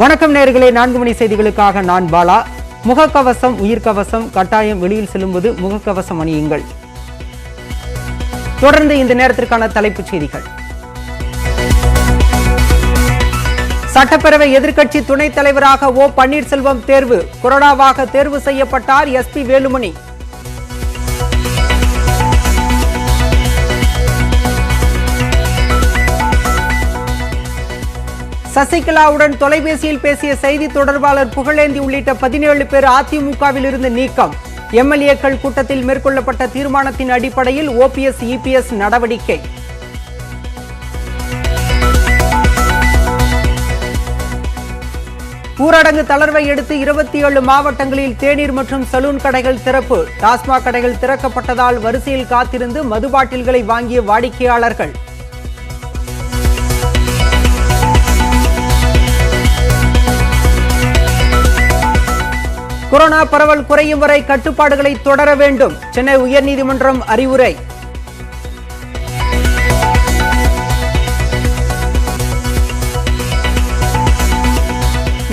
வணக்கம் நேயர்களே, 4 மணி செய்திகளுக்காக நான் பாலா. முகக்கவசம் உயிர்கவசம், கட்டாயம் வெளியில் செல்லும்போது முகக்கவசம் அணியுங்கள். தொடர்ந்து இந்த நேரத்திற்கான தலைப்புச் செய்திகள். சட்டப்பேரவை எதிர்க்கட்சி துணைத் தலைவராக ஓ பன்னீர்செல்வம் தேர்வு. கொறடாவாக தேர்வு செய்யப்பட்டார் எஸ்பி வேலுமணி. சசிகலாவுடன் தொலைபேசியில் பேசிய செய்தி தொடர்பாளர் புகழேந்தி உள்ளிட்ட 17 பேர் அதிமுகவில் இருந்து நீக்கம். எம்எல்ஏக்கள் கூட்டத்தில் மேற்கொள்ளப்பட்ட தீர்மானத்தின் அடிப்படையில் ஓபிஎஸ் இபிஎஸ் நடவடிக்கை. ஊரடங்கு தளர்வை அடுத்து 27 மாவட்டங்களில் தேநீர் மற்றும் சலூன் கடைகள் திறப்பு. டாஸ்மாக் கடைகள் திறக்கப்பட்டதால் வரிசையில் காத்திருந்து மது பாட்டில்களை வாங்கிய வாடிக்கையாளர்கள். கொரோனா பரவல் குறையும் வரை கட்டுப்பாடுகளை தொடர வேண்டும். சென்னை உயர்நீதிமன்றம் அறிவுரை.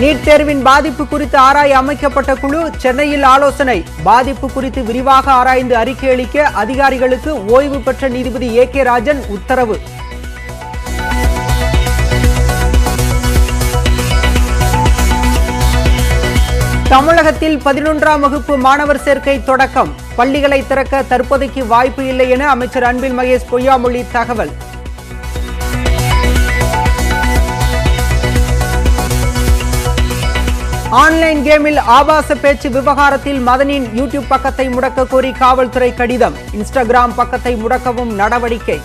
நீட் தேர்வின் பாதிப்பு குறித்து ஆராய அமைக்கப்பட்ட குழு சென்னையில் ஆலோசனை. பாதிப்பு குறித்து விரிவாக ஆராய்ந்து அறிக்கை அளிக்க அதிகாரிகளுக்கு ஓய்வு பெற்ற நீதிபதி ஏ.கே. ராஜன் உத்தரவு. தமிழகத்தில் 11ஆம் வகுப்பு மாணவர் சேர்க்கை தொடக்கம். பள்ளிகளை திறக்க தற்போதைக்கு வாய்ப்பு இல்லை என அமைச்சர் அன்பில் மகேஷ் பொய்யாமொழி தகவல். ஆன்லைன் கேமில் ஆபாச பேச்சு விவகாரத்தில் மதனின் யூடியூப் பக்கத்தை முடக்க கோரி காவல்துறை கடிதம். இன்ஸ்டாகிராம் பக்கத்தை முடக்கவும் நடவடிக்கை.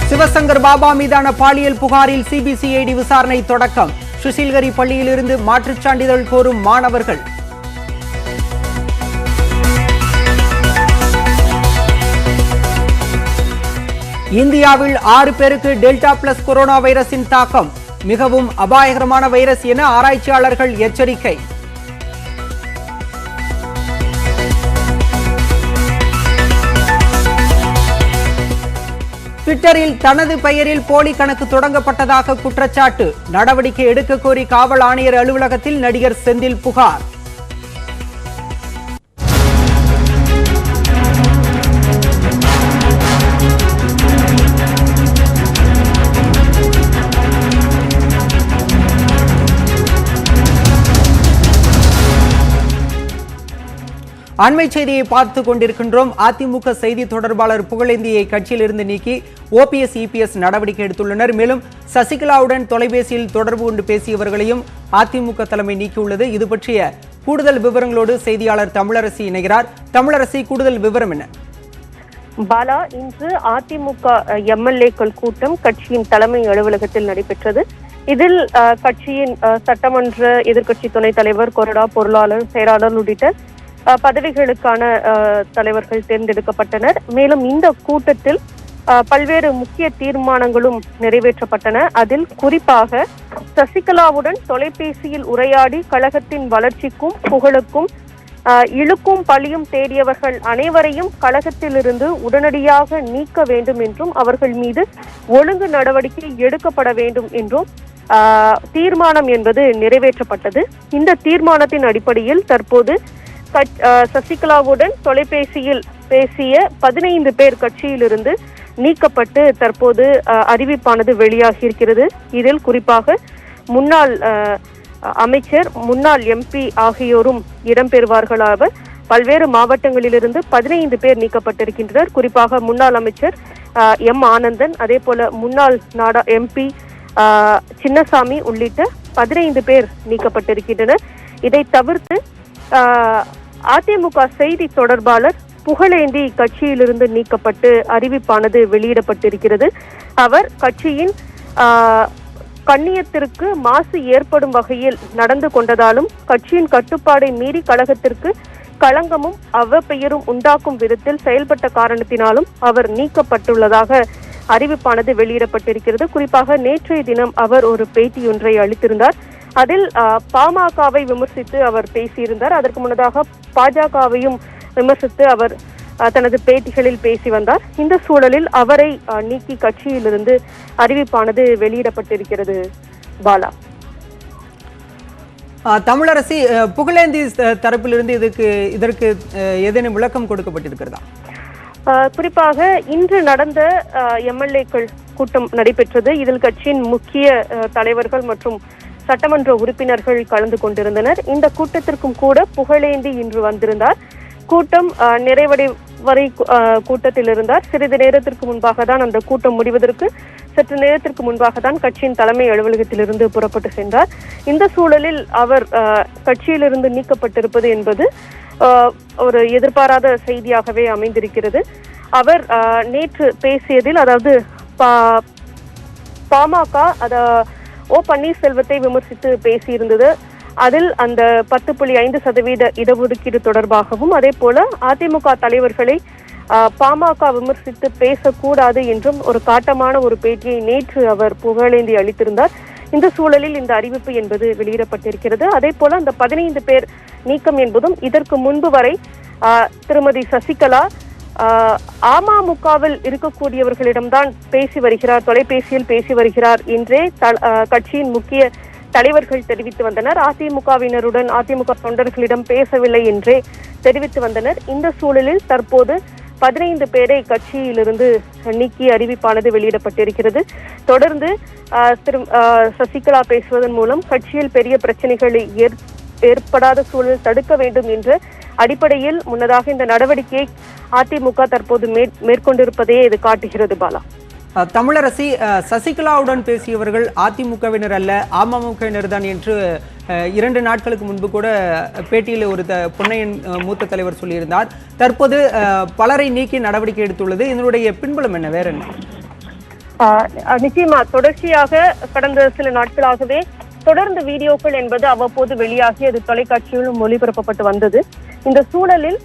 சிவசங்கர் பாபா மீதான பாலியல் புகாரில் சிபிசிஐடி விசாரணை தொடக்கம். சுஷில்கரி பள்ளியிலிருந்து மாற்றுச் சான்றிதழ் கோரும் மாணவர்கள். இந்தியாவில் 6 பேருக்கு டெல்டா பிளஸ் கொரோனா வைரஸின் தாக்கம். மிகவும் அபாயகரமான வைரஸ் என ஆராய்ச்சியாளர்கள் எச்சரிக்கை. ட்விட்டரில் தனது பெயரில் போலி கணக்கு தொடங்கப்பட்டதாக குற்றச்சாட்டு. நடவடிக்கை எடுக்க கோரி காவல் ஆணையர் அலுவலகத்தில் நடிகர் செந்தில் புகார். அண்மை செய்தியை பார்த்துக் கொண்டிருக்கின்றோம். அதிமுக செய்தி தொடர்பாளர் புகழேந்தியை கட்சியிலிருந்து நீக்கி ஓபிஎஸ் இபிஎஸ் நடவடிக்கை எடுத்துள்ளனர். மேலும் சசிகலாவுடன் தொலைபேசியில் தொடர்பு கொண்டு பேசியவர்களையும் அதிமுக தலைமை நீக்கியுள்ளது. இது பற்றிய கூடுதல் விவரங்களோடு செய்தியாளர் தமிழரசி இணைகிறார். தமிழரசி, கூடுதல் விவரம் என்ன? பாலா, இன்று அதிமுக எம்எல்ஏக்கள் கூட்டம் கட்சியின் தலைமை அலுவலகத்தில் நடைபெற்றது. இதில் கட்சியின் சட்டமன்ற எதிர்க்கட்சி துணைத் தலைவர், கொறடா, பொருளாளர், செயலாளர் உள்ளிட்ட பதவிகளுக்கான தலைவர்கள் தேர்ந்தெடுக்கப்பட்டனர். மேலும் இந்த கூட்டத்தில் பல்வேறு முக்கிய தீர்மானங்களும் நிறைவேற்றப்பட்டன. அதில் குறிப்பாக சசிகலாவுடன் தொலைபேசியில் உரையாடி கழகத்தின் வளர்ச்சிக்கும் புகழுக்கும் இழுக்கும் பழியும் தேடியவர்கள் அனைவரையும் கழகத்திலிருந்து உடனடியாக நீக்க வேண்டும் என்றும் அவர்கள் மீது ஒழுங்கு நடவடிக்கை எடுக்கப்பட வேண்டும் என்றும் தீர்மானம் என்பது நிறைவேற்றப்பட்டது. இந்த தீர்மானத்தின் அடிப்படையில் தற்போது சசிகலாவுடன் தொலைபேசியில் பேசிய 15 பேர் கட்சியிலிருந்து நீக்கப்பட்டு தற்போது அறிவிப்பானது வெளியாகி இருக்கிறது. இதில் குறிப்பாக முன்னாள் அமைச்சர், முன்னாள் எம்பி ஆகியோரும் இடம்பெறுவார்களாக பல்வேறு மாவட்டங்களிலிருந்து 15 பேர் நீக்கப்பட்டிருக்கின்றனர். குறிப்பாக முன்னாள் அமைச்சர் எம் ஆனந்தன், அதே போல முன்னாள் எம்பி சின்னசாமி உள்ளிட்ட 15 பேர் நீக்கப்பட்டிருக்கின்றனர். இதை தவிர்த்து அதிமுக செய்தி தொடர்பாளர் புகழேந்தி கட்சியிலிருந்து நீக்கப்பட்டு அறிவிப்பானது வெளியிடப்பட்டிருக்கிறது. அவர் கட்சியின் கண்ணியத்திற்கு மாசு ஏற்படும் வகையில் நடந்து கொண்டதாலும் கட்சியின் கட்டுப்பாடை மீறி கழகத்திற்கு களங்கமும் அவப்பெயரும் உண்டாக்கும் விதத்தில் செயல்பட்ட காரணத்தினாலும் அவர் நீக்கப்பட்டுள்ளதாக அறிவிப்பானது வெளியிடப்பட்டிருக்கிறது. குறிப்பாக நேற்றைய தினம் அவர் ஒரு பேட்டியொன்றை அளித்திருந்தார். அதில் பாமகவை விமர்சித்து அவர் பேசியிருந்தார். அதற்கு முன்னதாக பாஜகவையும் விமர்சித்து அவர் தனது பேட்டிகளில் பேசி வந்தார். இந்த சூழலில் அவரை நீக்கி கட்சியிலிருந்து அறிவிப்பானது வெளியிடப்பட்டிருக்கிறது. பாலா, தமிழரசி, புகழேந்தி தரப்பிலிருந்து இதற்கு ஏதேனும் விளக்கம் கொடுக்கப்பட்டிருக்கிறதா? குறிப்பாக இன்று நடந்த எம்எல்ஏக்கள் கூட்டம் நடைபெற்றது. இதில் கட்சியின் முக்கிய தலைவர்கள் மற்றும் சட்டமன்ற உறுப்பினர்கள் கலந்து கொண்டிருந்தனர். இந்த கூட்டத்திற்கும் கூட புகழேந்தி இன்று வந்திருந்தார். கூட்டம் நிறைவடை கூட்டத்தில் இருந்தார். சிறிது நேரத்திற்கு முன்பாக தான் அந்த கூட்டம் முடிவதற்கு சற்று நேரத்திற்கு முன்பாக தான் கட்சியின் தலைமை அலுவலகத்திலிருந்து புறப்பட்டு சென்றார். இந்த சூழலில் அவர் கட்சியிலிருந்து நீக்கப்பட்டிருப்பது என்பது ஒரு எதிர்பாராத செய்தியாகவே அமைந்திருக்கிறது. அவர் நேற்று பேசியதில், அதாவது பாமக ஓ பன்னீர்செல்வத்தை விமர்சித்து பேசியிருந்தது. அதில் அந்த 10.5% இடஒதுக்கீடு தொடர்பாகவும், அதே போல அதிமுக தலைவர்களை பாமக விமர்சித்து பேசக்கூடாது என்றும் ஒரு காட்டமான ஒரு பேட்டியை நேற்று அவர் புகழேந்தி அளித்திருந்தார். இந்த சூழலில் இந்த அறிவிப்பு என்பது வெளியிடப்பட்டிருக்கிறது. அதே போல அந்த 15 பேர் நீக்கம் என்பதும் இதற்கு முன்பு வரை திருமதி சசிகலா அமமுகவில் இருக்கக்கூடியவர்களிடம்தான் பேசி வருகிறார், தொலைபேசியில் பேசி வருகிறார் என்றே கட்சியின் முக்கிய தலைவர்கள் தெரிவித்து வந்தனர். அதிமுகவினருடன், அதிமுக தொண்டர்களிடம் பேசவில்லை என்றே தெரிவித்து வந்தனர். இந்த சூழலில் தற்போது 15 பேரை கட்சியிலிருந்து நீக்கி அறிவிப்பானது வெளியிடப்பட்டிருக்கிறது. தொடர்ந்து சசிகலா பேசுவதன் மூலம் கட்சியில் பெரிய பிரச்சனைகளை ஏற்படாத சூழல் தடுக்க வேண்டும் என்ற அடிப்படையில் முன்னதாக இந்த நடவடிக்கையை அதிமுக தற்போது மேற்கொண்டிருப்பதையே இது காட்டுகிறது. பாலா, தமிழரசி, சசிகலாவுடன் பேசியவர்கள் அதிமுகவினர் அல்ல, அமமுகவினர் தான் என்று 2 நாட்களுக்கு முன்பு கூட பேட்டியில் ஒரு பொன்னையன் மூத்த தலைவர் சொல்லியிருந்தார். தற்போது பலரை நீக்கி நடவடிக்கை எடுத்துள்ளது. இதனுடைய பின்புலம் என்ன, வேற என்ன? நிச்சயமா தொடர்ச்சியாக கடந்த சில நாட்களாகவே தொடர்ந்து வீடியோக்கள் என்பது அவ்வப்போது வெளியாகி அது தொலைக்காட்சியிலும் ஒளிபரப்பப்பட்டு வந்தது. இந்த சூழலில்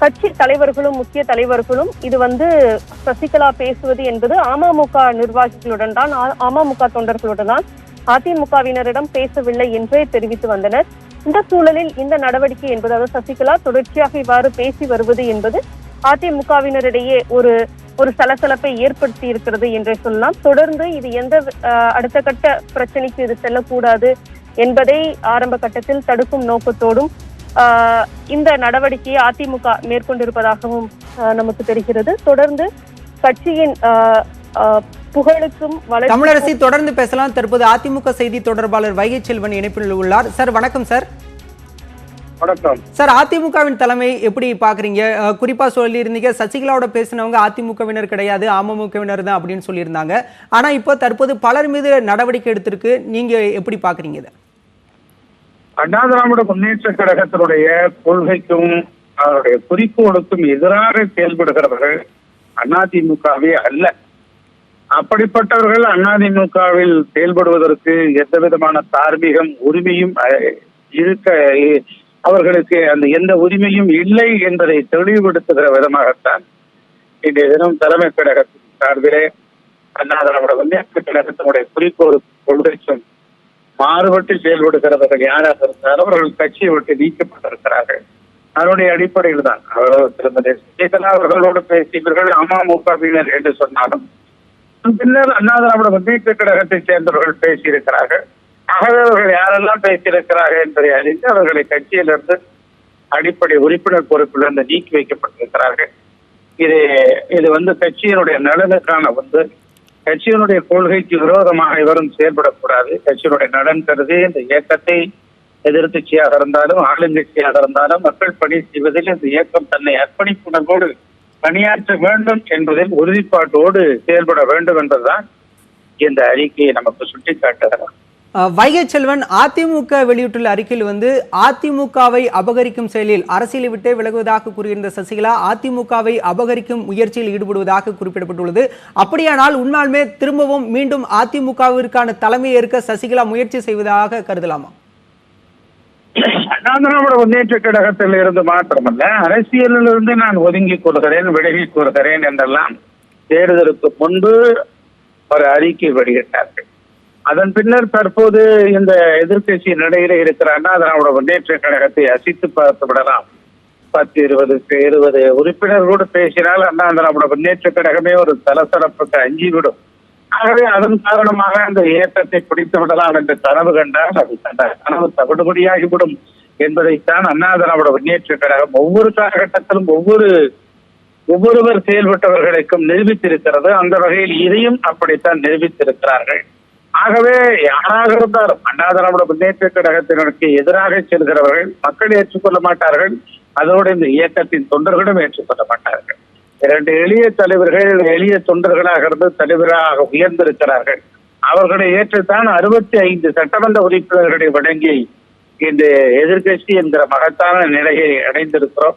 கட்சி தலைவர்களும் முக்கிய தலைவர்களும் இது சசிகலா பேசுவது என்பது அமமுக நிர்வாகிகளுடன் தான், அமமுக தொண்டர்களுடன் தான், அதிமுகவினரிடம் பேசவில்லை என்றே தெரிவித்து வந்தனர். இந்த சூழலில் இந்த நடவடிக்கை என்பது, அதாவது சசிகலா தொடர்ச்சியாக இவ்வாறு பேசி வருவது என்பது அதிமுகவினரிடையே ஒரு சலசலப்பை ஏற்படுத்தி இருக்கிறது என்றே சொல்லலாம். தொடர்ந்து இது எந்த அடுத்த கட்ட பிரச்சனைக்கு இது செல்லக்கூடாது என்பதை ஆரம்ப கட்டத்தில் தடுக்கும் நோக்கத்தோடும் இந்த நடவடிக்கையை அதிமுக மேற்கொண்டிருப்பதாகவும் நமக்கு தெரிகிறது. தொடர்ந்து கட்சியின் புகழுக்கும் தமிழரசி தொடர்ந்து பேசலாம். தற்போது அதிமுக செய்தி தொடர்பாளர் வைகை செல்வன் இணைப்பில் உள்ளார். சார் வணக்கம். சார் வணக்கம் சார். அதிமுகவின் தலைமை எப்படி பாக்குறீங்க? குறிப்பா சொல்லியிருந்தீங்க சசிகலாவோட பேசினவங்க அதிமுகவினர் கிடையாது, அமமுகவினர் தான் அப்படின்னு சொல்லியிருந்தாங்க. ஆனா இப்போ தற்போது பலர் மீது நடவடிக்கை எடுத்திருக்கு. நீங்க எப்படி பாக்குறீங்க இதை? அண்ணா திராவிட முன்னேற்ற கழகத்தினுடைய கொள்கைக்கும் அவருடைய குறிக்கோளுக்கும் எதிராக செயல்படுகிறவர்கள் அதிமுகவே அல்ல. அப்படிப்பட்டவர்கள் அதிமுகவில் செயல்படுவதற்கு எந்த விதமான தார்மீகம் உரிமையும் இருக்க, அவர்களுக்கு அந்த எந்த உரிமையும் இல்லை என்பதை தெளிவுபடுத்துகிற விதமாகத்தான் இன்றைய தினம் தலைமை கழகத்தின் சார்பிலே அண்ணா திராவிட முன்னேற்ற கழகத்தினுடைய குறிக்கோள் கொள்கைக்கும் மாறுபட்டு செயல்படுகிறவர்கள் யாராக இருந்தாலும் அவர்கள் கட்சியை விட்டு நீக்கப்பட்டிருக்கிறார்கள். அதனுடைய அடிப்படையில் தான் திருமதி சசிகலா அவர்களோடு பேசியவர்கள் அமமுகவினர் என்று சொன்னாலும் பின்னர் அண்ணா திராவிட முன்னேற்ற கழகத்தை சேர்ந்தவர்கள் பேசியிருக்கிறார்கள். ஆகவே அவர்கள் யாரெல்லாம் பேசியிருக்கிறார்கள் என்பதை அறிந்து அவர்களை கட்சியிலிருந்து அடிப்படை உறுப்பினர் பொறுப்பிலிருந்து நீக்கி வைக்கப்பட்டிருக்கிறார்கள். இது கட்சியினுடைய நலனுக்கான கட்சியினுடைய கொள்கைக்கு விரோதமாக இவரும் செயல்படக்கூடாது. கட்சியினுடைய நலன் கருதி இந்த இயக்கத்தை எதிர்கட்சியாக இருந்தாலும் ஆளுங்கட்சியாக இருந்தாலும் மக்கள் பணி செய்வதில் இந்த இயக்கம் தன்னை அர்ப்பணிப்புணர்வோடு பணியாற்ற வேண்டும் என்பதில் உறுதிப்பாட்டோடு செயல்பட வேண்டும் என்பதுதான் இந்த அறிக்கையை நமக்கு சுட்டிக்காட்டுகிறார். வைகை செல்வன், அதிமுக வெளியிட்டுள்ள அறிக்கையில் அதிமுகவை அபகரிக்கும் செயலில் அரசியலை விட்டே விலகுவதாக கூறியிருந்த சசிகலா அதிமுகவை அபகரிக்கும் முயற்சியில் ஈடுபடுவதாக குறிப்பிடப்பட்டுள்ளது. அப்படியானால் உண்மையாலுமே திரும்பவும் மீண்டும் அதிமுகவிற்கான தலைமையை ஏற்க சசிகலா முயற்சி செய்வதாக கருதலாமா? அண்ணா திராவிட முன்னேற்ற கழகத்தில் இருந்து மாத்திரமல்ல, அரசியலிலிருந்து நான் ஒதுங்கிக் கொள்கிறேன், விலகிக் கொள்கிறேன் என்றெல்லாம் தேர்தலுக்கு முன்பு ஒரு அறிக்கை வெளியிட்டார்கள். அதன் பின்னர் தற்போது இந்த எதிர்கட்சி நிலையில இருக்கிற அண்ணா திராவிட முன்னேற்ற கழகத்தை அசித்து பார்த்து விடலாம் 10-20 உறுப்பினர்களோடு பேசினால் அண்ணா திராவிட முன்னேற்ற கழகமே ஒரு சலசலப்புக்கு அஞ்சிவிடும். ஆகவே அதன் காரணமாக அந்த இயக்கத்தை பிடித்து விடலாம் என்று கனவு கண்டால் அது அந்த கனவு தவிடுபடியாகிவிடும் என்பதைத்தான் அண்ணா திராவிட முன்னேற்ற கழகம் ஒவ்வொரு காலகட்டத்திலும் ஒவ்வொருவர் செயல்பட்டவர்களுக்கும் நிரூபித்திருக்கிறது. அந்த வகையில் இதையும் அப்படித்தான் நிரூபித்திருக்கிறார்கள். ஆகவே யாராக இருந்தாலும் அண்ணா திராவிட முன்னேற்ற கழகத்தினருக்கு எதிராக செல்கிறவர்கள் மக்கள் ஏற்றுக்கொள்ள மாட்டார்கள். அதோடு இந்த இயக்கத்தின் தொண்டர்களும் ஏற்றுக்கொள்ள மாட்டார்கள். 2 எளிய தலைவர்கள் எளிய தொண்டர்களாக இருந்து தலைவராக உயர்ந்திருக்கிறார்கள். அவர்களை ஏற்றுத்தான் 65 சட்டமன்ற உறுப்பினர்களை வழங்கி இந்த எதிர்கட்சி என்கிற மகத்தான நிலையை அடைந்திருக்கிறோம்.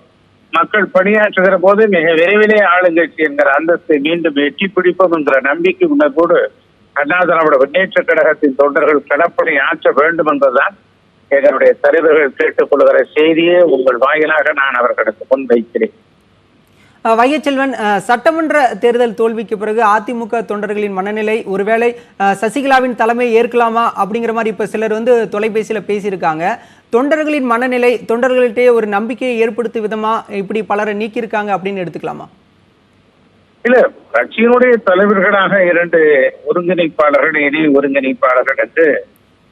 மக்கள் பணியாற்றுகிற போது மிக விரைவிலே ஆளுங்கட்சி என்கிற அந்தஸ்தை மீண்டும் எட்டி பிடிப்போம் என்கிற நம்பிக்கை உணர்வோடு அண்ணா திராவிட முன்னேற்ற கழகத்தின் தொண்டர்கள் களப்பணி ஆற்ற வேண்டும் என்பதுதான் எங்களுடைய தலைவர்கள் கேட்டுக்கொள்கிற செய்தியை உங்கள் வாயிலாக நான் அவர்களுக்கு முன்வைக்கிறேன். வைகைச்செல்வன், சட்டமன்ற தேர்தல் தோல்விக்கு பிறகு அதிமுக தொண்டர்களின் மனநிலை, ஒருவேளை சசிகலாவின் தலைமையை ஏற்கலாமா அப்படிங்கிற மாதிரி இப்ப சிலர் தொலைபேசியில பேசியிருக்காங்க. தொண்டர்களின் மனநிலை, தொண்டர்கள்ட்டே ஒரு நம்பிக்கையை ஏற்படுத்தும் விதமா இப்படி பலரை நீக்கியிருக்காங்க அப்படின்னு எடுத்துக்கலாமா? இல்ல, கட்சியினுடைய தலைவர்களாக 2 ஒருங்கிணைப்பாளர்கள், இணை ஒருங்கிணைப்பாளர்கள் என்று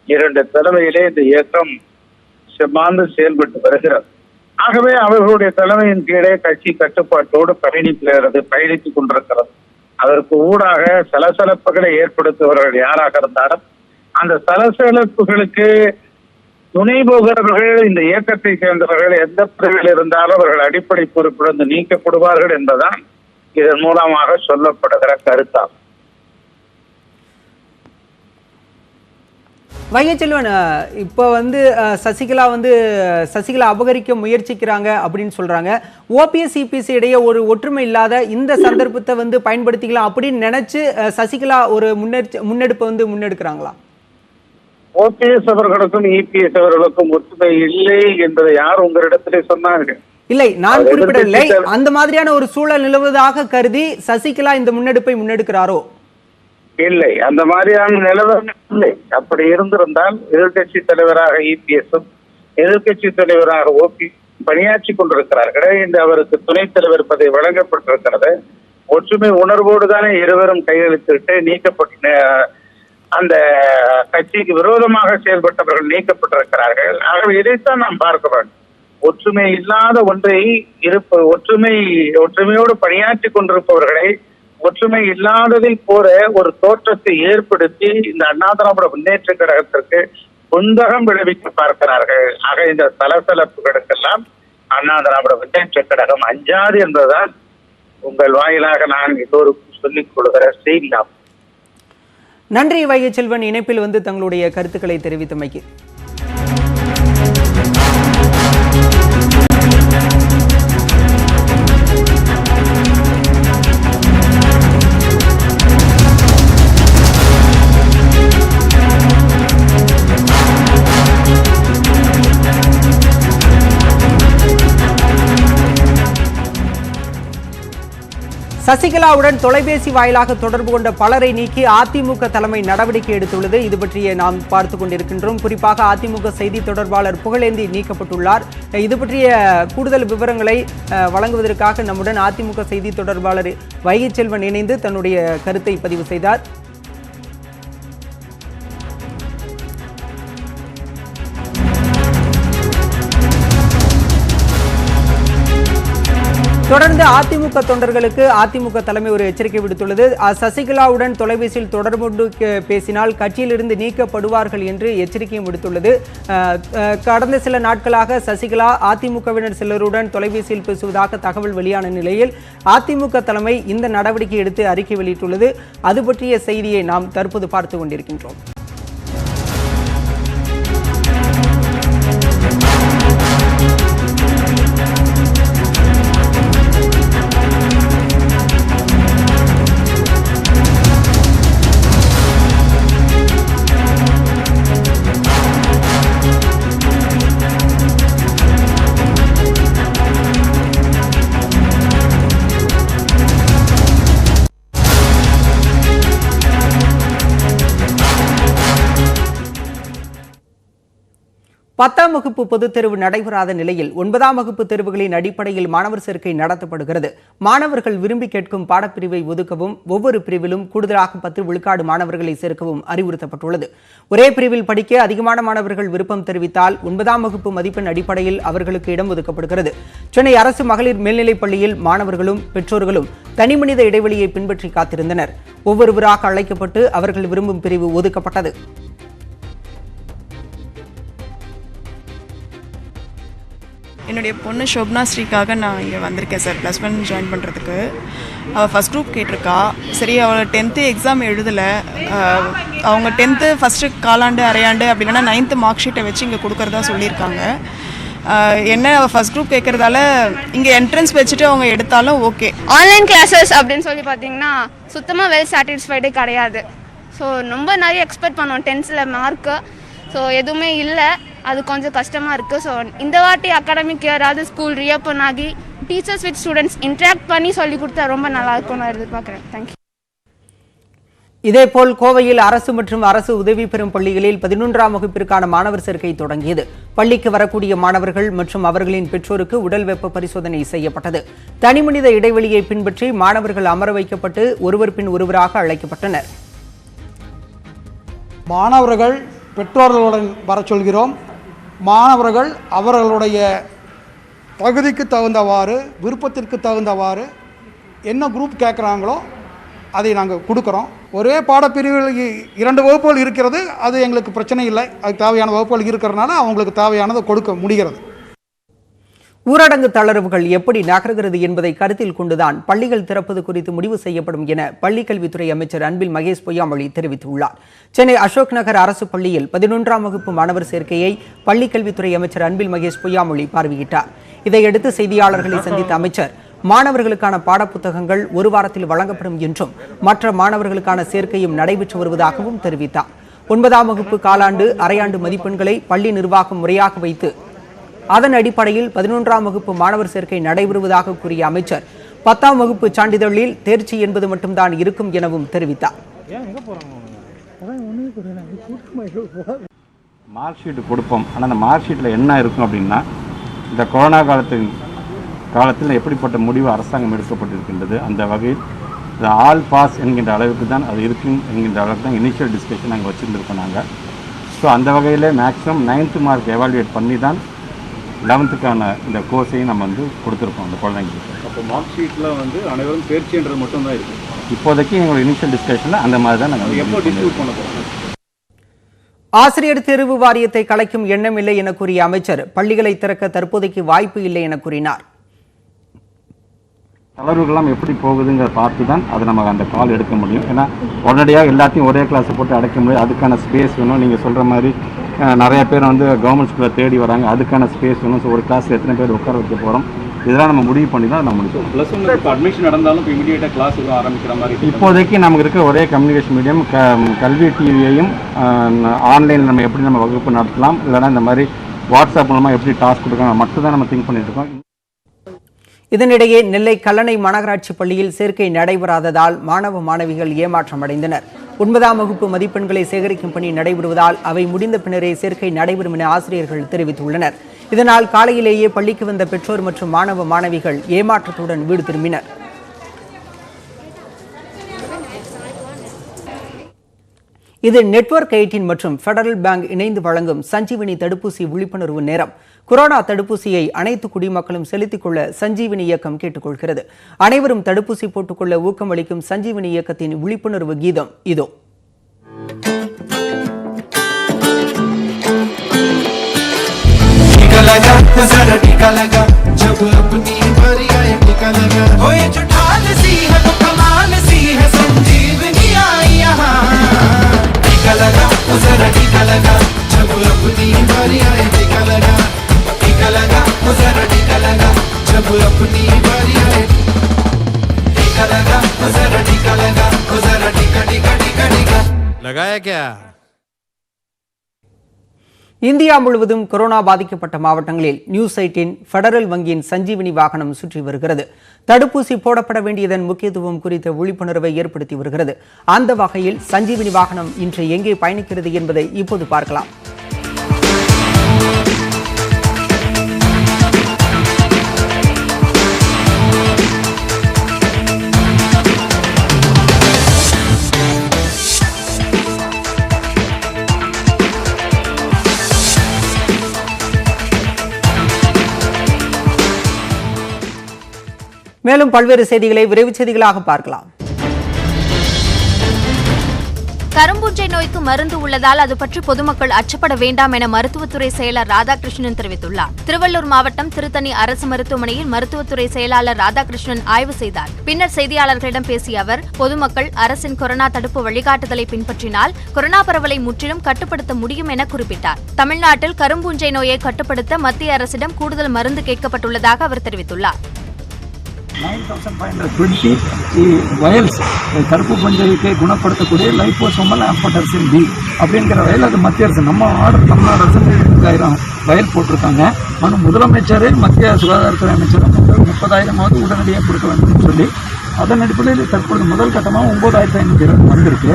2 தலைமையிலே இந்த இயக்கம் செம்மாந்து செயல்பட்டு வருகிறது. ஆகவே அவர்களுடைய தலைமையின் கீழே கட்சி கட்டுப்பாட்டோடு பயணித்துக் கொண்டிருக்கிறது. அதற்கு ஊடாக சலசலப்புகளை ஏற்படுத்துபவர்கள் யாராக இருந்தாலும் அந்த சலசலப்புகளுக்கு துணை போகிறவர்கள் இந்த இயக்கத்தை சேர்ந்தவர்கள் எந்த பிரிவில் இருந்தாலும் அவர்கள் அடிப்படை பொறுப்பிலிருந்து நீக்கப்படுவார்கள் என்பதுதான் இதன் மூலமாக சொல்லப்படுகிற கருத்தாகும். வைகைச்செல்வன், இப்போ சசிகலா அபகரிக்க முயற்சிக்கிறாங்க அப்படின்னு சொல்றாங்க. ஓபிஎஸ் இபிஎஸ் இடையே ஒரு ஒற்றுமை இல்லாத இந்த சந்தர்ப்பத்தை பயன்படுத்திக்கலாம் அப்படின்னு நினைச்சு சசிகலா ஒரு முன்னெடுப்பை முன்னெடுக்கிறாங்களா? ஓபிஎஸ் அவர்களுக்கும் இபிஎஸ் அவர்களுக்கும் ஒற்றுமை இல்லை என்பதை யார் உங்களிடத்திலே சொன்னார்கள்? இல்லை, நான் குறிப்பிடவில்லை. அந்த மாதிரியான ஒரு சூழல் நிலவுவதாக கருதி சசிகலா இந்த முன்னெடுப்பை முன்னெடுக்கிறாரோ? இல்லை, அந்த மாதிரியான நிலவரம் இல்லை. அப்படி இருந்திருந்தால் எதிர்கட்சி தலைவராக இபிஎஸும் எதிர்கட்சி தலைவராக ஓபி பணியாற்றி கொண்டிருக்கிறார்கள். இந்த அவருக்கு துணைத் தலைவர் பதவி வழங்கப்பட்டிருக்கிறது. ஒற்றுமை உணர்வோடு தானே இருவரும் கையெழுத்திட்டு நீக்கப்பட்ட அந்த கட்சிக்கு விரோதமாக செயல்பட்டவர்கள் நீக்கப்பட்டிருக்கிறார்கள். ஆகவே இதைத்தான் நாம் பார்க்க வேண்டும். ஒற்றுமை இல்லாத ஒன்றை ஒற்றுமையோடு பணியாற்றி கொண்டிருப்பவர்களை ஒற்றுமை இல்லாததை போல ஒரு தோற்றத்தை ஏற்படுத்தி இந்த அண்ணா திராவிட முன்னேற்ற கழகத்திற்கு குந்தகம் விளைவிக்க பார்க்கிறார்கள். ஆக இந்த சலசலப்புகளுக்கெல்லாம் அண்ணா திராவிட முன்னேற்ற கழகம் அஞ்சாது என்பதுதான் உங்கள் வாயிலாக நான் எல்லோருக்கும் சொல்லிக் கொள்கிற செய்தியாகும். நன்றி வைகைச்செல்வன், இணைப்பில் தங்களுடைய கருத்துக்களை தெரிவித்தமைக்கு. சசிகலாவுடன் தொலைபேசி வாயிலாக தொடர்பு கொண்ட பலரை நீக்கி அதிமுக தலைமை நடவடிக்கை எடுத்துள்ளது. இது பற்றிய நாம் பார்த்துக் கொண்டிருக்கின்றோம். குறிப்பாக அதிமுக செய்தி தொடர்பாளர் புகழேந்தி நீக்கப்பட்டுள்ளார். இது பற்றிய கூடுதல் விவரங்களை வழங்குவதற்காக நம்முடன் அதிமுக செய்தி தொடர்பாளர் வைகைச்செல்வன் இணைந்து தன்னுடைய கருத்தை பதிவு செய்தார். தொடர்ந்து அதிமுக தொண்டர்களுக்கு அதிமுக தலைமை ஒரு எச்சரிக்கை விடுத்துள்ளது. சசிகலாவுடன் தொலைபேசியில் தொடர்பு கொண்டு பேசினால் கட்சியிலிருந்து நீக்கப்படுவார்கள் என்று எச்சரிக்கையும் விடுத்துள்ளது. கடந்த சில நாட்களாக சசிகலா அதிமுகவினர் சிலருடன் தொலைபேசியில் பேசுவதாக தகவல் வெளியான நிலையில் அதிமுக தலைமை இந்த நடவடிக்கை எடுத்து அறிக்கை வெளியிட்டுள்ளது. அது பற்றிய செய்தியை நாம் தற்போது பார்த்து கொண்டிருக்கின்றோம். 10ஆம் வகுப்பு பொதுத் தேர்வு நடைபெறாத நிலையில் 9ஆம் வகுப்பு தேர்வுகளின் அடிப்படையில் மாணவர் சேர்க்கை நடத்தப்படுகிறது. மாணவர்கள் விரும்பி கேட்கும் பாடப்பிரிவை ஒதுக்கவும் ஒவ்வொரு பிரிவிலும் கூடுதலாக 10 விழுக்காடு மாணவர்களை சேர்க்கவும் அறிவுறுத்தப்பட்டுள்ளது. ஒரே பிரிவில் படிக்க அதிகமான மாணவர்கள் விருப்பம் தெரிவித்தால் 9ஆம் வகுப்பு மதிப்பெண் அடிப்படையில் அவர்களுக்கு இடம் ஒதுக்கப்படுகிறது. சென்னை அரசு மகளிர் மேல்நிலைப் பள்ளியில் மாணவர்களும் பெற்றோர்களும் தனிமனித இடைவெளியை பின்பற்றி காத்திருந்தனர். ஒவ்வொருவராக அழைக்கப்பட்டு அவர்கள் விரும்பும் பிரிவு ஒதுக்கப்பட்டது. என்னுடைய பொண்ணு ஷோப்னா ஸ்ரீக்காக நான் இங்கே வந்திருக்கேன் சார். +1 ஜாயின் பண்ணுறதுக்கு. அவள் ஃபஸ்ட் குரூப் கேட்டிருக்கா. சரி, அவள் 10th எக்ஸாம் எழுதலை. அவங்க 10th ஃபஸ்ட்டு காலாண்டு அரையாண்டு அப்படி இல்லைன்னா 9th மார்க் ஷீட்டை வச்சு இங்கே கொடுக்குறதா சொல்லியிருக்காங்க. என்ன அவள் ஃபஸ்ட் குரூப் கேட்குறதால இங்கே என்ட்ரன்ஸ் வச்சுட்டு அவங்க எடுத்தாலும் ஓகே. ஆன்லைன் கிளாஸஸ் அப்படின்னு சொல்லி பார்த்தீங்கன்னா சுத்தமாக வெல் சாட்டிஸ்ஃபைடே கிடையாது. ஸோ ரொம்ப நிறைய எக்ஸ்பெக்ட் பண்ணோம் 10th மார்க்கு. ஸோ எதுவுமே இல்லை, அது கொஞ்சம் கஷ்டமாக இருக்குது. ஸோ இந்த வாட்டி அகாடமிக் இயராவது ஸ்கூல் ரீஓப்பன் ஆகி டீச்சர்ஸ் வித் ஸ்டூடெண்ட்ஸ் இன்ட்ராக்ட் பண்ணி சொல்லி கொடுத்தா ரொம்ப நல்லா இருக்கும் நான் எதிர்பார்க்குறேன். தேங்க்யூ. இதேபோல் கோவையில் அரசு மற்றும் அரசு உதவி பெறும் பள்ளிகளில் 11ஆம் வகுப்பிற்கான மாணவர் சேர்க்கை தொடங்கியது. பள்ளிக்கு வரக்கூடிய மாணவர்கள் மற்றும் அவர்களின் பெற்றோருக்கு உடல் வெப்ப பரிசோதனை செய்யப்பட்டது. தனிமனித இடைவெளியை பின்பற்றி மாணவர்கள் அமர வைக்கப்பட்டு ஒருவர் பின் ஒருவராக அழைக்கப்பட்டனர். மாணவர்கள் பெற்றோர்களுடன் வர சொல்கிறோம். மாணவர்கள் அவர்களுடைய தகுதிக்கு தகுந்தவாறு விருப்பத்திற்கு தகுந்தவாறு என்ன குரூப் கேட்குறாங்களோ அதை நாங்கள் கொடுக்குறோம். ஒரே பாடப்பிரிவில் 2 வகுப்புகள் இருக்கிறது, அது எங்களுக்கு பிரச்சனை இல்லை. அதுக்கு தேவையான வகுப்புகள் இருக்கிறதுனால அவங்களுக்கு தேவையானதை கொடுக்க முடிகிறது. ஊரடங்கு தளர்வுகள் எப்படி நகர்கிறது என்பதை கருத்தில் கொண்டுதான் பள்ளிகள் திறப்பது குறித்து முடிவு செய்யப்படும் என பள்ளிக்கல்வித்துறை அமைச்சர் அன்பில் மகேஷ் பொய்யாமொழி தெரிவித்துள்ளார். சென்னை அசோக் நகர் அரசு பள்ளியில் 11ஆம் வகுப்பு மாணவர் சேர்க்கையை பள்ளிக்கல்வித்துறை அமைச்சர் அன்பில் மகேஷ் பொய்யாமொழி பார்வையிட்டார். இதையடுத்து செய்தியாளர்களை சந்தித்த அமைச்சர் மாணவர்களுக்கான பாடப்புத்தகங்கள் ஒரு வாரத்தில் வழங்கப்படும் என்றும் மற்ற மாணவர்களுக்கான சேர்க்கையும் நடைபெற்று வருவதாகவும் தெரிவித்தார். 9ஆம் வகுப்பு காலாண்டு அரையாண்டு மதிப்பெண்களை பள்ளி நிர்வாகம் முறையாக வைத்து அதன் அடிப்படையில் 11ஆம் வகுப்பு மாணவர் சேர்க்கை நடைபெறுவதாக கூறிய அமைச்சர் 10ஆம் வகுப்பு சான்றிதழில் தேர்ச்சி என்பது மட்டும்தான் இருக்கும் எனவும் தெரிவித்தார். மார்க் ஷீட் கொடுப்போம். ஆனால் அந்த மார்க் ஷீட்டில் என்ன இருக்கும் அப்படின்னா, இந்த கொரோனா காலத்தில் எப்படிப்பட்ட முடிவு அரசாங்கம் எடுக்கப்பட்டிருக்கின்றது, அந்த வகையில் இந்த ஆல் பாஸ் என்கின்ற அளவுக்கு தான் அது இருக்கும் என்கின்ற அளவுக்கு தான் இனிஷியல் டிஸ்கஷன் நாங்கள் வச்சுருந்துருக்கோம் நாங்கள். ஸோ அந்த வகையில் மேக்ஸிமம் 9th மார்க் எவாலுவேட் பண்ணி தான் 11th இந்த கோர்ஸையும் நம்ம கொடுத்துருக்கோம் அந்த குழந்தைங்களுக்கு. அப்போ மார்க் ஷீட்டில் அனைவரும் தேர்ச்சின்றது மட்டும்தான் இருக்குது. இப்போதைக்கு எங்களோட இனிஷியல் டிஸ்கஷனில் அந்த மாதிரி தான் நாங்கள் எப்போ டிஸ்ட்ரிபியூட் பண்ண போகிறோம். ஆசிரியர் தேர்வு வாரியத்தை கலைக்கும் எண்ணம் இல்லை என கூறிய அமைச்சர் பள்ளிகளை திறக்க தற்போதைக்கு வாய்ப்பு இல்லை என கூறினார். தளர்வுகள்லாம் எப்படி போகுதுங்கிற பார்த்து தான் அதை நம்ம அந்த கால் எடுக்க முடியும். ஏன்னா உடனடியாக எல்லாத்தையும் ஒரே கிளாஸை போட்டு அடைக்க முடியும். அதுக்கான ஸ்பேஸ் வேணும். நீங்கள் சொல்கிற மாதிரி நிறைய பேர் கவர்மெண்ட் ஸ்கூலில் தேடி வராங்க, அதுக்கான ஸ்பேஸ் வேணும். ஸோ ஒரு கிளாஸில் எத்தனை பேர் உட்கார வைக்க போகிறோம், இதெல்லாம் நம்ம முடிவு பண்ணி தான் நம்ம முடிச்சோம். +1 இப்போ அட்மிஷன் நடந்தாலும் இப்போ இமீடியட்டாக கிளாஸ் ஆரம்பிக்கிற மாதிரி இப்போதைக்கு நமக்கு இருக்க ஒரே கம்யூனிகேஷன் மீடியம் கல்வி டிவியையும் ஆன்லைனில் நம்ம எப்படி நம்ம வகுப்பு நடத்தலாம், இல்லைனா இந்த மாதிரி வாட்ஸ்அப் மூலமாக எப்படி டாஸ்க் கொடுக்கலாம் மட்டும் தான் நம்ம திங்க் பண்ணிட்டு இருக்கோம். இதனிடையே நெல்லை கல்லணை மாநகராட்சி பள்ளியில் சேர்க்கை நடைபெறாததால் மாணவ மாணவிகள் ஏமாற்றம் அடைந்தனர். 9ஆம் வகுப்பு மதிப்பெண்களை சேகரிக்கும் பணி நடைபெறுவதால் அவை முடிந்த பின்னரே சேர்க்கை நடைபெறும் என ஆசிரியர்கள் தெரிவித்துள்ளனர். இதனால் காலையிலேயே பள்ளிக்கு வந்த பெற்றோர் மற்றும் மாணவ மாணவிகள் ஏமாற்றத்துடன் வீடு திரும்பினர். இது நெட்வொர்க் 18 மற்றும் ஃபெடரல் பேங்க் இணைந்து வழங்கும் சஞ்சீவினி தடுப்பூசி விழிப்புணர்வு நேரம். கொரோனா தடுப்பூசியை அனைத்து குடிமக்களும் செலுத்திக் கொள்ள சஞ்சீவினி இயக்கம் கேட்டுக்கொள்கிறது. அனைவரும் தடுப்பூசி போட்டுக்கொள்ள ஊக்கம் அளிக்கும் சஞ்சீவினி இயக்கத்தின் விழிப்புணர்வு கீதம் இதோ. இந்தியா முழுவதும் கொரோனா பாதிக்கப்பட்ட மாவட்டங்களில் நியூஸ் 18 ஃபெடரல் வங்கியின் சஞ்சீவினி வாகனம் சுற்றி வருகிறது. தடுப்பூசி போடப்பட வேண்டியதன் முக்கியத்துவம் குறித்த விழிப்புணர்வை ஏற்படுத்தி வருகிறது. அந்த வகையில் சஞ்சீவினி வாகனம் இன்று எங்கே பயணிக்கிறது என்பதை இப்போது பார்க்கலாம். மேலும் பல்வேறு செய்திகளை விரைவு செய்திகளாக பார்க்கலாம். கரும்பூஞ்சை நோய்க்கு மருந்து உள்ளதால் அது பற்றி பொதுமக்கள் அச்சப்பட வேண்டாம் என மருத்துவத்துறை செயலர் ராதாகிருஷ்ணன் தெரிவித்துள்ளார். திருவள்ளூர் மாவட்டம் திருத்தணி அரசு மருத்துவமனையில் மருத்துவத்துறை செயலாளர் ராதாகிருஷ்ணன் ஆய்வு செய்தார். பின்னர் செய்தியாளர்களிடம் பேசிய அவர், பொதுமக்கள் அரசின் கொரோனா தடுப்பு வழிகாட்டுதலை பின்பற்றினால் கொரோனா பரவலை முற்றிலும் கட்டுப்படுத்த முடியும் என குறிப்பிட்டார். தமிழ்நாட்டில் கரும்பூஞ்சை நோயை கட்டுப்படுத்த மத்திய அரசிடம் கூடுதல் மருந்து கேட்கப்பட்டுள்ளதாக அவர் தெரிவித்துள்ளார். 9,520 வயல்ஸ் கருப்பு பஞ்சைக்கு குணப்படுத்தக்கூடிய லைப்போசோமல் ஆம்பட்டர்சின் பி அப்படிங்கிற வயல் அது மத்திய அரசு நம்ம தமிழ்நாடு அரசு 20,000 வயல் போட்டிருக்காங்க. ஆனால் முதலமைச்சரே மத்திய சுகாதாரத்துறை அமைச்சர் 30,000 உடனடியாக கொடுக்க வேண்டும் சொல்லி அதன் அடிப்படையில் தற்போது முதல் கட்டமாக 9,520 வந்திருக்கு.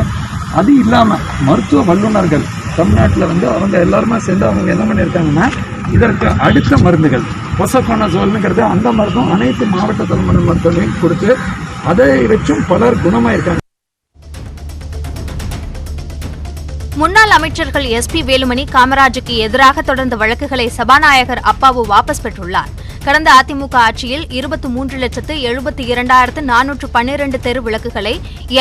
அது இல்லாமல் மருத்துவ வல்லுநர்கள் தமிழ்நாட்டில் அவங்க எல்லாருமே சேர்ந்து அவங்க என்ன பண்ணியிருக்காங்கன்னா, இதற்கு அடுத்த மருந்துகள் பொசகோனசோல்னுங்கிறது அந்த மருந்தும் அனைத்து மாவட்ட தலைமை மருத்துவர்களையும் கொடுத்து அதை வச்சும் பலர் குணமாயிருக்காங்க. முன்னாள் அமைச்சர்கள் SP வேலுமணி, காமராஜுக்கு எதிராக தொடர்ந்த வழக்குகளை சபாநாயகர் அப்பாவு வாபஸ் பெற்றுள்ளார். கடந்த அதிமுக ஆட்சியில் 23,72,412 தெரு விளக்குகளை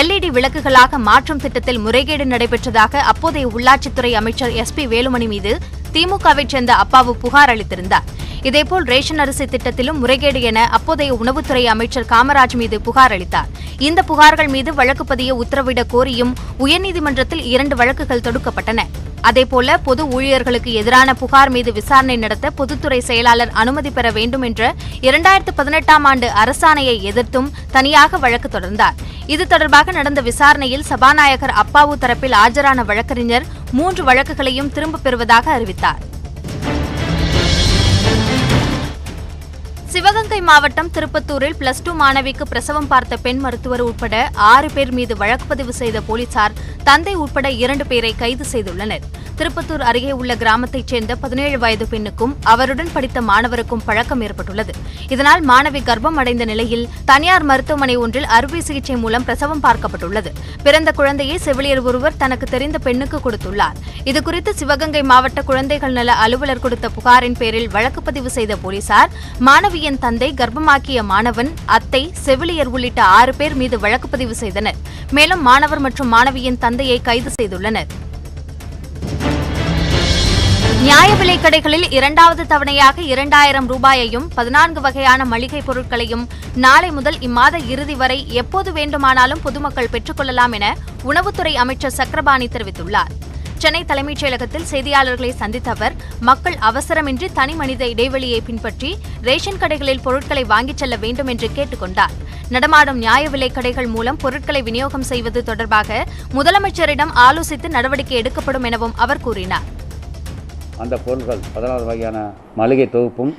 LED விளக்குகளாக மாற்றும் திட்டத்தில் முறைகேடு நடைபெற்றதாக அப்போதைய உள்ளாட்சித்துறை அமைச்சர் SP வேலுமணி மீது திமுகவைச் சேர்ந்த அப்பாவு புகார் அளித்திருந்தார். இதேபோல் ரேஷன் அரிசி திட்டத்திலும் முறைகேடு என அப்போதைய உணவுத்துறை அமைச்சர் காமராஜ் மீது புகார் அளித்தார். இந்த புகார்கள் மீது வழக்கு பதிய உத்தரவிடக் கோரியும் உயர்நீதிமன்றத்தில் 2 வழக்குகள் தொடுக்கப்பட்டன. அதேபோல பொது ஊழியர்களுக்கு எதிரான புகார் மீது விசாரணை நடத்த பொதுத்துறை செயலாளர் அனுமதி பெற வேண்டும் என்ற 2018ஆம் ஆண்டு அரசாணையை எதிர்த்தும் தனியாக வழக்கு தொடர்ந்தார். இது தொடர்பாக நடந்த விசாரணையில் சபாநாயகர் அப்பாவு தரப்பில் ஆஜரான வழக்கறிஞர் 3 வழக்குகளையும் திரும்பப் பெறுவதாக அறிவித்தார். சிவகங்கை மாவட்டம் திருப்பத்தூரில் +2 மாணவிக்கு பிரசவம் பார்த்த பெண் மருத்துவர் உட்பட 6 பேர் மீது வழக்கு பதிவு செய்த போலீசார் தந்தை உட்பட 2 பேரை கைது செய்துள்ளனர். திருப்பத்தூர் அருகே உள்ள கிராமத்தைச் சேர்ந்த 17 வயது பெண்ணுக்கும் அவருடன் படித்த மாணவருக்கும் பழக்கம் ஏற்பட்டுள்ளது. இதனால் மாணவி கர்ப்பம் அடைந்த நிலையில் தனியார் மருத்துவமனை ஒன்றில் அறுவை சிகிச்சை மூலம் பிரசவம் பார்க்கப்பட்டுள்ளது. பிறந்த குழந்தையை செவிலியர் ஒருவர் தனக்கு தெரிந்த பெண்ணுக்கு கொடுத்துள்ளார். இதுகுறித்து சிவகங்கை மாவட்ட குழந்தைகள் நல அலுவலர் கொடுத்த புகாரின் பேரில் வழக்கு பதிவு செய்த போலீசார் மாணவியின் தந்தை, கர்ப்பமாக்கிய மாணவன், அத்தை, செவிலியர் உள்ளிட்ட 6 பேர் மீது வழக்கு பதிவு செய்தனர். மேலும் மாணவர் மற்றும் மாணவியின் தந்தையை கைது செய்துள்ளனர். நியாய விலைக் கடைகளில் 2வது தவணையாக 2,000 ரூபாயையும் 14 வகையான மளிகை பொருட்களையும் நாளை முதல் இம்மாத இறுதி வரை எப்போது வேண்டுமானாலும் பொதுமக்கள் பெற்றுக் கொள்ளலாம் என உணவுத்துறை அமைச்சர் சக்கரபாணி தெரிவித்துள்ளார். சென்னை தலைமைச் செயலகத்தில் செய்தியாளர்களை சந்தித்த அவர், மக்கள் அவசரமின்றி தனி மனித இடைவெளியை பின்பற்றி ரேஷன் கடைகளில் பொருட்களை வாங்கிச் செல்ல வேண்டும் என்று கேட்டுக் கொண்டார். நடமாடும் நியாய விலைக் கடைகள் மூலம் பொருட்களை விநியோகம் செய்வது தொடர்பாக முதலமைச்சரிடம் ஆலோசித்து நடவடிக்கை எடுக்கப்படும் எனவும் அவர் கூறினார். அந்த பொருட்கள் 14 வகையான மளிகை தொகுப்பும்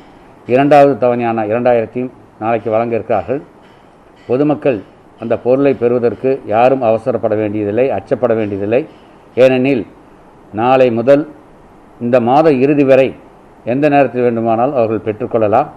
2வது தவணையான 2,000 நாளைக்கு வழங்க இருக்கிறார்கள். பொதுமக்கள் அந்த பொருளை பெறுவதற்கு யாரும் அவசரப்பட வேண்டியதில்லை, அச்சப்பட வேண்டியதில்லை. ஏனெனில் நாளை முதல் இந்த மாத இறுதி வரை எந்த நேரத்தில் வேண்டுமானால் அவர்கள் பெற்றுக்கொள்ளலாம்.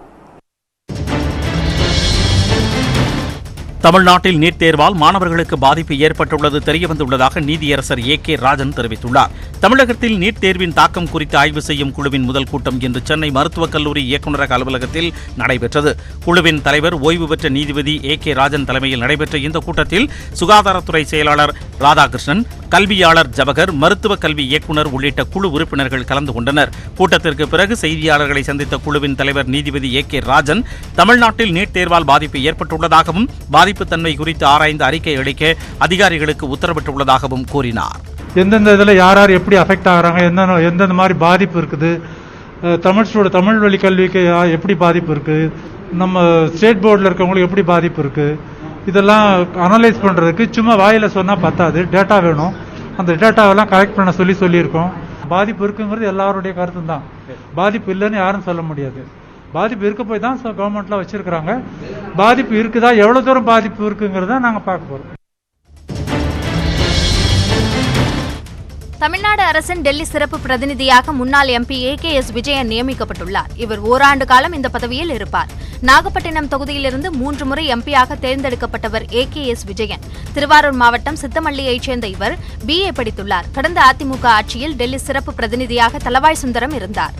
தமிழ்நாட்டில் நீட் தேர்வால் மாணவர்களுக்கு பாதிப்பு ஏற்பட்டுள்ளது தெரியவந்துள்ளதாக நீதியரசர் AK ராஜன் தெரிவித்துள்ளார். தமிழகத்தில் நீட் தேர்வின் தாக்கம் குறித்து ஆய்வு செய்யும் குழுவின் முதல் கூட்டம் இன்று சென்னை மருத்துவக் கல்லூரி இயக்குநரக அலுவலகத்தில் நடைபெற்றது. குழுவின் தலைவர் ஓய்வு பெற்ற நீதிபதி AK ராஜன் தலைமையில் நடைபெற்ற இந்த கூட்டத்தில் சுகாதாரத்துறை செயலாளர் ராதாகிருஷ்ணன், கல்வியாளர் ஜவஹர், மருத்துவக் கல்வி இயக்குநர் உள்ளிட்ட குழு உறுப்பினர்கள் கலந்து கொண்டனர். கூட்டத்திற்கு பிறகு செய்தியாளர்களை சந்தித்த குழுவின் தலைவர் நீதிபதி AK ராஜன், தமிழ்நாட்டில் நீட் தேர்வால் பாதிப்பு ஏற்பட்டுள்ளதாகவும் பாதிப்புத்தன்மை குறித்து ஆராய்ந்து அறிக்கை அளிக்க அதிகாரிகளுக்கு உத்தரவிட்டுள்ளதாகவும் கூறினார். எந்தெந்த இதில் யார் யார் எப்படி அஃபெக்ட் ஆகிறாங்க, எந்தெந்த மாதிரி பாதிப்பு இருக்குது, தமிழ் வழி கல்விக்கு எப்படி பாதிப்பு இருக்குது, நம்ம ஸ்டேட் போர்டில் இருக்கவங்களுக்கு எப்படி பாதிப்பு இருக்குது, இதெல்லாம் அனலைஸ் பண்ணுறதுக்கு சும்மா வாயில் சொன்னால் பத்தாது, டேட்டா வேணும். அந்த டேட்டாவெல்லாம் கலெக்ட் பண்ண சொல்லியிருக்கோம். பாதிப்பு இருக்குங்கிறது எல்லாருடைய கருத்து தான். பாதிப்பு இல்லைன்னு யாரும் சொல்ல முடியாது. பாதிப்பு இருக்க போய் தான் கவர்மெண்ட்லாம் வச்சுருக்கிறாங்க. பாதிப்பு இருக்குதா, எவ்வளோ தூரம் பாதிப்பு இருக்குங்கிறத நாங்கள் பார்க்க போகிறோம். தமிழ்நாடு அரசின் டெல்லி சிறப்பு பிரதிநிதியாக முன்னாள் MP AKS விஜயன் நியமிக்கப்பட்டுள்ளார். இவர் ஓராண்டு காலம் இந்த பதவியில் இருப்பார். நாகப்பட்டினம் தொகுதியிலிருந்து 3 முறை MP-யாக தேர்ந்தெடுக்கப்பட்டவர் AKS விஜயன். திருவாரூர் மாவட்டம் சித்தமல்லியைச் சேர்ந்த இவர் BA படித்துள்ளார். கடந்த அதிமுக ஆட்சியில் டெல்லி சிறப்பு பிரதிநிதியாக தளவாய் சுந்தரம் இருந்தார்.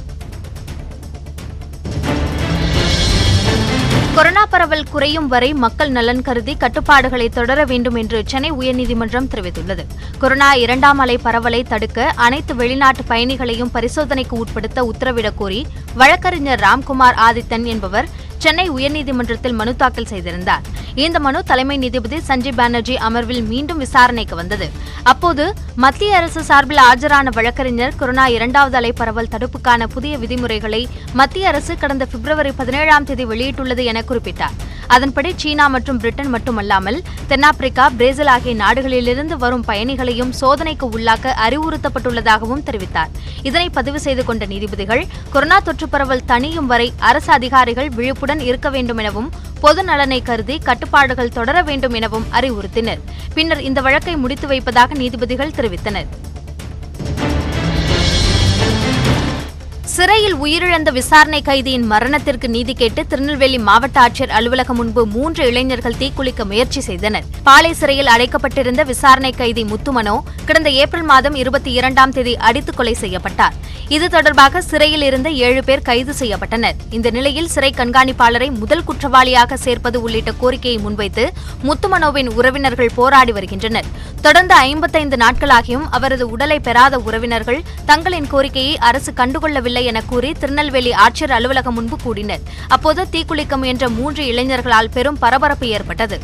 கொரோனா பரவல் குறையும் வரை மக்கள் நலன் கருதி கட்டுப்பாடுகளை தொடர வேண்டும் என்று சென்னை உயர்நீதிமன்றம் தெரிவித்துள்ளது. கொரோனா 2ஆம் அலை பரவலை தடுக்க அனைத்து வெளிநாட்டு பயணிகளையும் பரிசோதனைக்கு உட்படுத்த உத்தரவிடக் கோரி வழக்கறிஞர் ராம்குமார் ஆதித்தன் என்பவர் சென்னை உயர்நீதிமன்றத்தில் மனு தாக்கல் செய்திருந்தார். இந்த மனு தலைமை நீதிபதி சஞ்சீப் பானர்ஜி அமர்வில் மீண்டும் விசாரணைக்கு வந்தது. அப்போது மத்திய அரசு சார்பில் ஆஜரான வழக்கறிஞர் கொரோனா 2வது அலை பரவல் தடுப்புக்கான புதிய விதிமுறைகளை மத்திய அரசு கடந்த பிப்ரவரி 17ஆம் தேதி வெளியிட்டுள்ளது என குறிப்பிட்டார். அதன்படி சீனா மற்றும் பிரிட்டன் மட்டுமல்லாமல் தென்னாப்பிரிக்கா, பிரேசில் ஆகிய நாடுகளிலிருந்து வரும் பயணிகளையும் சோதனைக்கு உள்ளாக்க அறிவுறுத்தப்பட்டுள்ளதாகவும் தெரிவித்தார். இதனை பதிவு செய்து கொண்ட நீதிபதிகள் கொரோனா தொற்று பரவல் தணியும் வரை அரசு அதிகாரிகள் விழிப்புடன் இருக்க வேண்டும் எனவும் பொது நலனை கருதி கட்டுப்பாடுகள் தொடர வேண்டும் எனவும் அறிவுறுத்தினர். பின்னர் இந்த வழக்கை முடித்து வைப்பதாக நீதிபதிகள் தெரிவித்தனர். சிறையில் உயிரிழந்த விசாரணை கைதியின் மரணத்திற்கு நீதி கேட்டு திருநெல்வேலி மாவட்ட ஆட்சியர் அலுவலகம் முன்பு 3 இளைஞர்கள் தீக்குளிக்க முயற்சி செய்தனர். பாளை சிறையில் அடைக்கப்பட்டிருந்த விசாரணை கைதி முத்துமனோ கடந்த ஏப்ரல் மாதம் 22ஆம் தேதி அடித்துக் கொலை செய்யப்பட்டார். இது தொடர்பாக சிறையில் இருந்த 7 பேர் கைது செய்யப்பட்டனர். இந்த நிலையில் சிறை கண்காணிப்பாளரை முதல் குற்றவாளியாக சேர்ப்பது உள்ளிட்ட கோரிக்கையை முன்வைத்து முத்துமனோவின் உறவினர்கள் போராடி வருகின்றனர். தொடர்ந்து 55 நாட்களாகியும் அவரது உடலை பெறாத உறவினர்கள் தங்களின் கோரிக்கையை அரசு கண்டுகொள்ளவில்லை என கூறி திருநெல்வேலி ஆட்சியர் அலுவலகம் முன்பு கூடினர். அப்போது தீக்குளிக்க முயன்ற 3 இளைஞர்களால் பெரும் பரபரப்பு ஏற்பட்டது.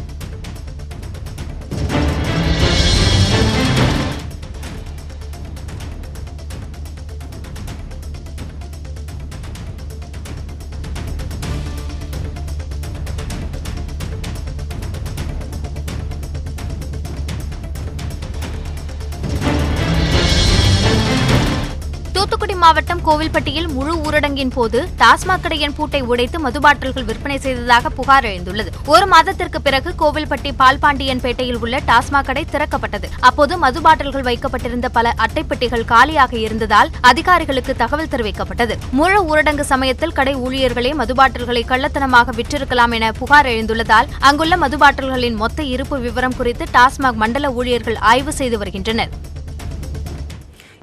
தூத்துக்குடி மாவட்டம் கோவில்பட்டியில் முழு ஊரடங்கின் போது டாஸ்மாக் கடையின் பூட்டை உடைத்து மதுபாட்டில்கள் விற்பனை செய்ததாக புகார் எழுந்துள்ளது. 1 மாதத்திற்கு பிறகு கோவில்பட்டி பால்பாண்டியன்பேட்டையில் உள்ள டாஸ்மாக் கடை திறக்கப்பட்டது. அப்போது மதுபாட்டில்கள் வைக்கப்பட்டிருந்த பல அட்டைப்பெட்டிகள் காலியாக இருந்ததால் அதிகாரிகளுக்கு தகவல் தெரிவிக்கப்பட்டது. முழு ஊரடங்கு சமயத்தில் கடை ஊழியர்களே மதுபாட்டில்களை கள்ளத்தனமாக விற்றிருக்கலாம் என புகார் எழுந்துள்ளதால் அங்குள்ள மதுபாட்டில்களின் மொத்த இருப்பு விவரம் குறித்து டாஸ்மாக் மண்டல ஊழியர்கள் ஆய்வு செய்து வருகின்றனர்.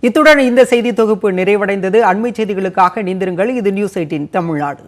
இத்துடன் இந்த செய்தி தொகுப்பு நிறைவடைந்தது. அண்மை செய்திகளுக்காக இணைந்திருங்கள். இது நியூஸ் 18 தமிழ்நாடு.